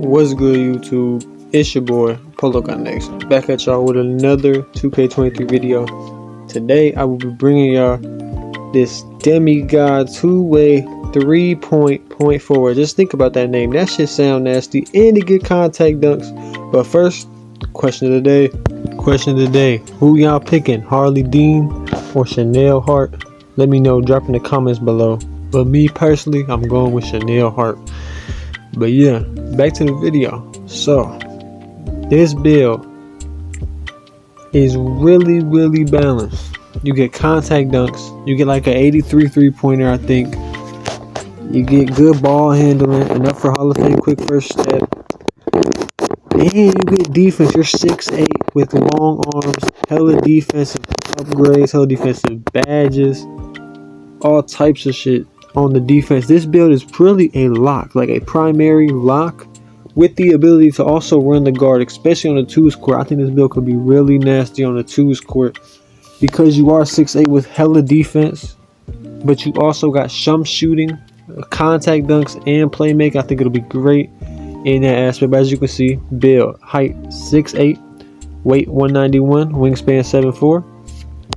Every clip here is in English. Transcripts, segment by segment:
What's good, YouTube? It's your boy Polo Got Next, back at y'all with another 2K23 video. Today I will be bringing y'all this demigod two-way 3-point forward. Just think about that name. That shit sound nasty and to get contact dunks. But first, question of the day. Who y'all picking? Harley Dean or Chanel Hart? Let me know. Drop in the comments below. But me personally, I'm going with Chanel Hart. But yeah, back to the video. So this build is really balanced. You get contact dunks, you get like an 83 3-pointer, I think. You get good ball handling, enough for Hall of Fame quick first step, and you get defense. You're 6'8" with long arms, hella defensive upgrades, hella defensive badges, all types of shit on the defense. This build is really a lock, like a primary lock, with the ability to also run the guard, especially on the 2's court. I think this build could be really nasty on the 2's court because you are 6'8" with hella defense, but you also got some shooting, contact dunks, and playmaking. I think it'll be great in that aspect. But as you can see, build height 6'8", weight 191, wingspan 7'4",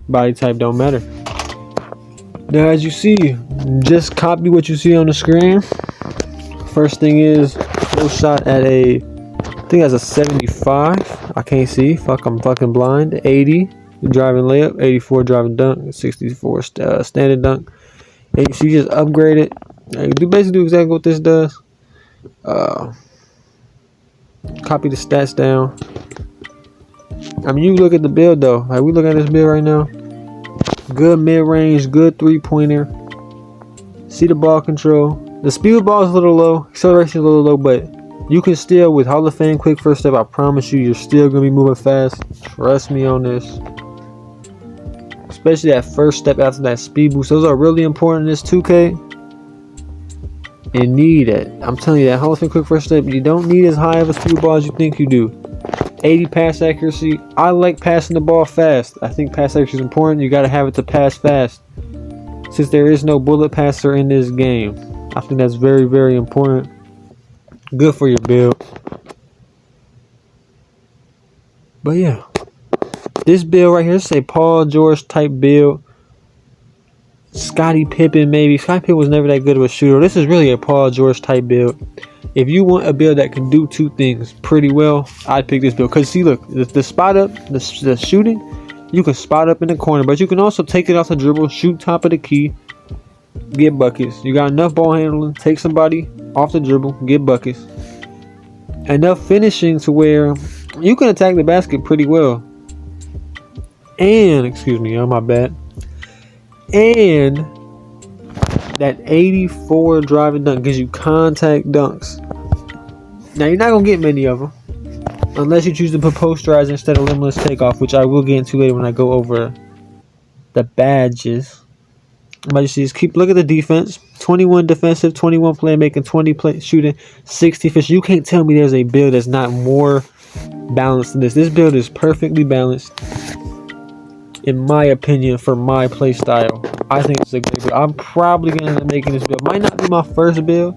body type don't matter. Now, as you see, just copy what you see on the screen. First thing is, full shot at I think that's a 75. I can't see. Fuck, I'm fucking blind. 80 driving layup, 84 driving dunk, 64 standard dunk. And you see, just upgrade it. You basically do exactly what this does. Copy the stats down. I mean, you look at the build though. Like, we look at this build right now. Good mid-range, good 3-pointer. See the ball control. The speed of the ball is a little low, acceleration is a little low, but you can still, with Hall of Fame quick first step, I promise you, you're still gonna be moving fast. Trust me on this. Especially that first step after that speed boost. Those are really important in this 2K. And need it. I'm telling you, that Hall of Fame quick first step, you don't need as high of a speed ball as you think you do. 80 pass accuracy. I like passing the ball fast. I think pass accuracy is important. You got to have it to pass fast. Since there is no bullet passer in this game, I think that's very important. Good for your build. But yeah, this build right here, this is a Paul George type build. Scottie Pippen maybe. Scottie Pippen was never that good of a shooter. This is really a Paul George type build. If you want a build that can do two things pretty well, I'd pick this build. Because see, look, the spot up, the shooting, you can spot up in the corner, but you can also take it off the dribble, shoot top of the key, get buckets. You got enough ball handling, take somebody off the dribble, get buckets. Enough finishing to where you can attack the basket pretty well. And, excuse me, oh my bad. And that 84 driving dunk gives you contact dunks. Now, you're not going to get many of them unless you choose to put posterizer instead of limitless takeoff, which I will get into later when I go over the badges. But you see, just look at the defense. 21 defensive, 21 playmaking, 20 shooting, 60 fish. You can't tell me there's a build that's not more balanced than this. This build is perfectly balanced, in my opinion, for my play style. I think it's a great build. I'm probably going to end up making this build. Might not be my first build,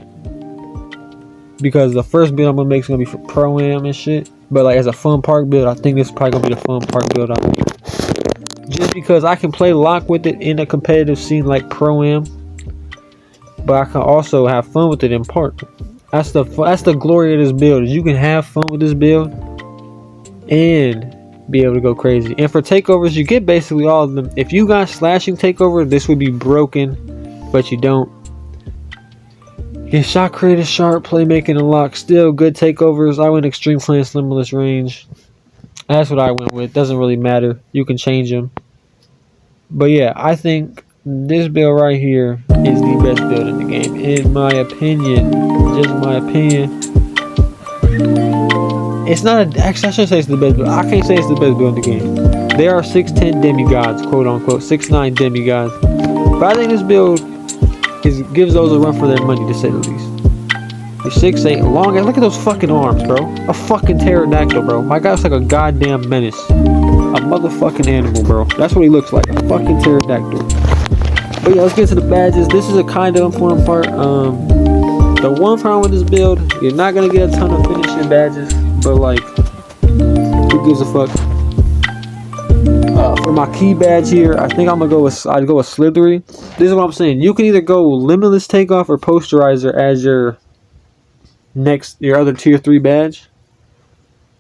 because the first build I'm going to make is going to be for Pro-Am and shit. But like as a fun park build, I think this is probably going to be the fun park build I make. Just because I can play lock with it in a competitive scene like Pro-Am, but I can also have fun with it in park. That's the glory of this build, is you can have fun with this build and be able to go crazy. And for takeovers, you get basically all of them. If you got slashing takeover, this would be broken, but you don't. Get shot creator, sharp, playmaking, and lock. Still good takeovers. I went extreme clearance, limitless range. That's what I went with. Doesn't really matter. You can change them. But yeah, I think this build right here is the best build in the game, in my opinion. Just my opinion. It's not actually, I shouldn't say it's the best build. I can't say it's the best build in the game. There are 6'10" demigods, quote unquote, 6'9" demigods. But I think this build gives those a run for their money, to say the least. You're 6'8", long ass. Look at those fucking arms, bro. A fucking pterodactyl, bro. My guy's like a goddamn menace. A motherfucking animal, bro. That's what he looks like. A fucking pterodactyl. But yeah, let's get to the badges. This is a kind of important part. The one problem with this build, you're not gonna get a ton of finishing badges, but like, who gives a fuck? For my key badge here, I think I'd go with Slithery. This is what I'm saying. You can either go Limitless Takeoff or Posterizer as your other tier 3 badge.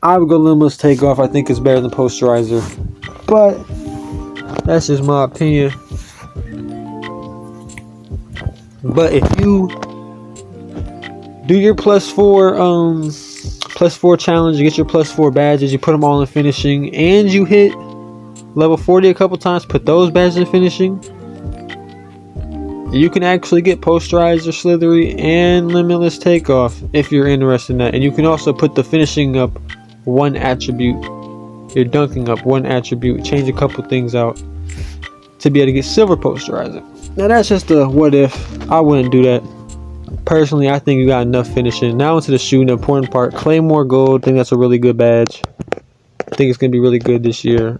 I would go Limitless Takeoff. I think it's better than Posterizer, but that's just my opinion. But if you do your +4 challenge, you get your +4 badges, you put them all in finishing, and you hit level 40 a couple times, put those badges in finishing, you can actually get Posterizer, Slithery, and Limitless Takeoff if you're interested in that. And you can also put the finishing up one attribute, your dunking up one attribute, change a couple things out to be able to get Silver Posterizer. Now that's just a what if. I wouldn't do that. Personally, I think you got enough finishing. Now into the shooting, the important part. Claymore Gold, I think that's a really good badge. I think it's going to be really good this year.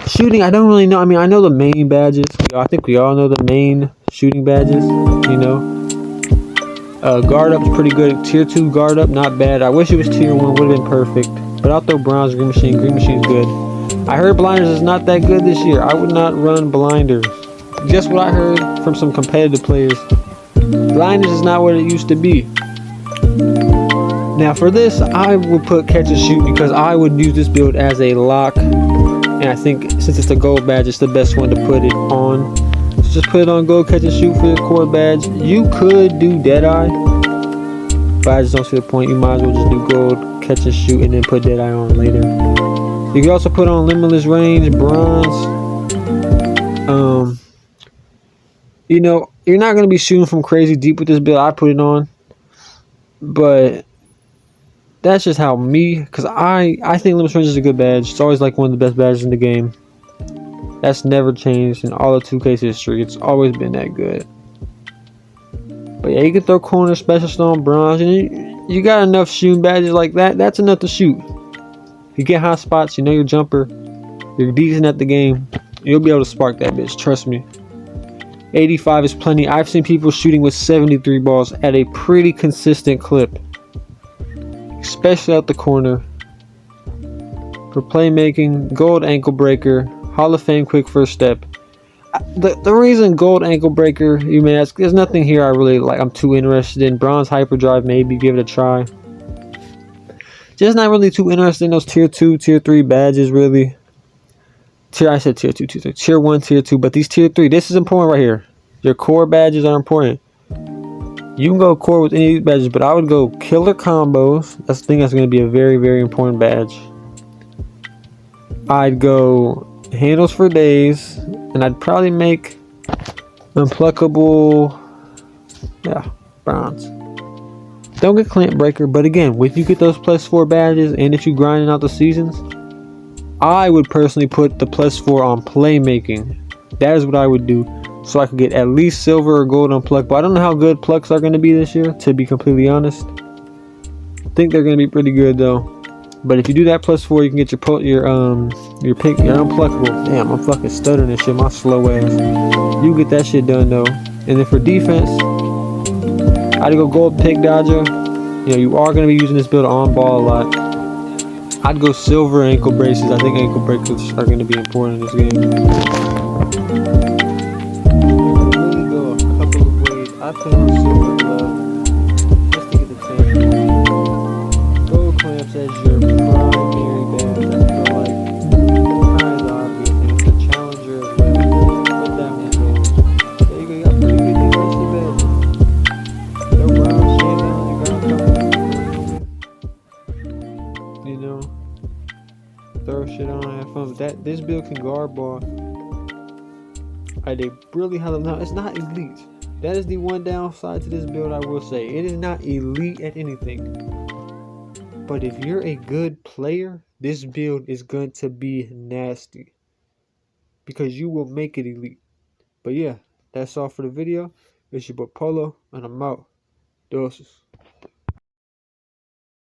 Shooting, I don't really know. I mean, I know the main badges. I think we all know the main shooting badges, you know. Guard up's pretty good. Tier 2 guard up, not bad. I wish it was tier 1, would have been perfect. But I'll throw Bronze Green Machine. Green Machine's good. I heard Blinders is not that good this year. I would not run Blinders. Just what I heard from some competitive players. Blinders is not what it used to be. Now for this, I would put Catch and Shoot because I would use this build as a lock. And I think since it's a gold badge, it's the best one to put it on. So just put it on Gold Catch and Shoot for your core badge. You could do Deadeye, but I just don't see the point. You might as well just do Gold Catch and Shoot and then put Deadeye on later. You can also put on Limitless Range, Bronze. You know, you're not going to be shooting from crazy deep with this build. I put it on. But that's just how me, because I think Limitless Range is a good badge. It's always like one of the best badges in the game. That's never changed in all of 2K's history. It's always been that good. But yeah, you can throw Corner, Special Stone, Bronze. And you got enough shooting badges like that. That's enough to shoot. If you get hot spots, you know your jumper, you're decent at the game, you'll be able to spark that bitch. Trust me. 85 is plenty. I've seen people shooting with 73 balls at a pretty consistent clip, especially out the corner. For playmaking, Gold Ankle Breaker, Hall of Fame Quick First Step. The reason Gold Ankle Breaker, you may ask, there's nothing here I really like. I'm too interested in. Bronze Hyperdrive, maybe give it a try. Just not really too interested in those tier 2, tier 3 badges, really. I said tier 2, tier 3. Tier 1, tier 2. But these tier 3, this is important right here. Your core badges are important. You can go core with any of these badges, but I would go Killer Combos. I think that's going to be a very, very important badge. I'd go Handles for Days. And I'd probably make Unpluckable. Yeah, Bronze. Don't get Clamp Breaker, but again, if you get those +4 badges and if you grinding out the seasons, I would personally put the +4 on playmaking. That is what I would do, so I could get at least silver or gold on Pluck. But I don't know how good Plucks are going to be this year, to be completely honest. I think they're going to be pretty good though. But if you do that +4, you can get your Unpluckable. Damn, I'm fucking stuttering this shit, my slow ass. You get that shit done though. And then for defense, I'd go Gold Pick Dodger. You know, you are going to be using this build on ball a lot. I'd go Silver Ankle Braces. I think ankle breakers are going to be important in this game. Really go a couple of ways. I put on Silver Glove just to get the tank. Gold Clamps as your primary badge. I feel like kind of obvious. And it's a challenger as well. Put that one gold. There you go. You got pretty good defensive badges. No brown shit down. You got a couple. You know, throw shit on, have fun. This build can guard ball. They really have them now. It's not elite. That is the one downside to this build, I will say. It is not elite at anything. But if you're a good player, this build is going to be nasty, because you will make it elite. But yeah, that's all for the video. It's your boy Polo, and I'm out. Doses.